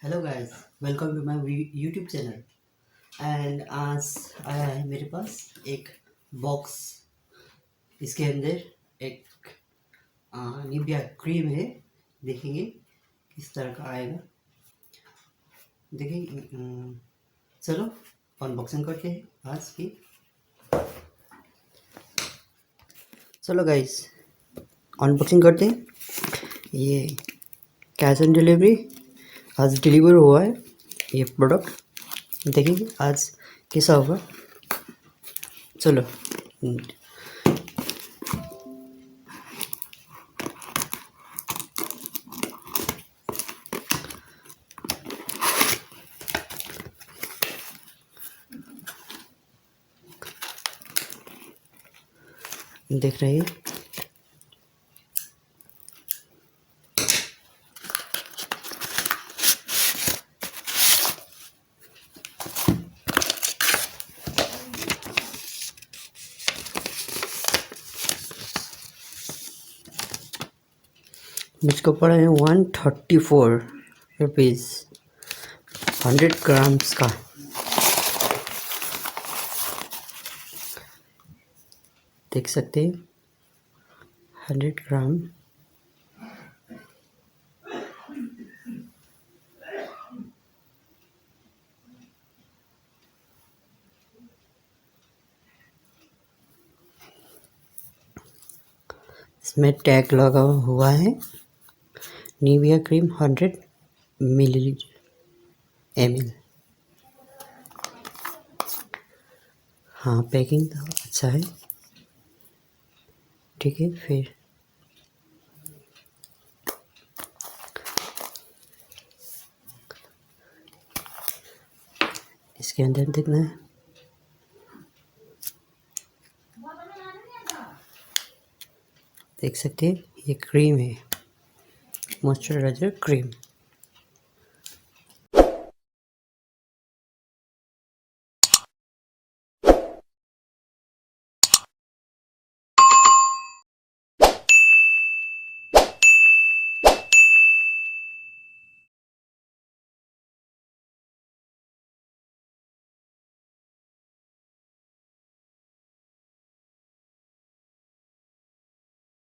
Hello guys, welcome to my YouTube channel. And आज आया है मेरे पास एक बॉक्स। इसके अंदर एक निविया क्रीम है। देखेंगे किस तरह का आएगा। देखेंगे। चलो अनबॉक्सिंग करते हैं आज की। चलो गाइस, अनबॉक्सिंग करते हैं। ये कैश ऑन डिलीवरी आज डिलीवर हुआ है ये प्रोडक्ट। देखेंगे आज कैसा होगा। चलो देख रहे हैं। मुझको पड़ा है 134 रुपीज़ 100 ग्राम्स का। देख सकते हैं 100 ग्राम। इसमें टैग लगा हुआ है निविया क्रीम 100 ml। हाँ, पैकिंग तो अच्छा है। ठीक है, फिर इसके अंदर देखना है। देख सकते हैं ये क्रीम है, मॉइस्चराइजर क्रीम।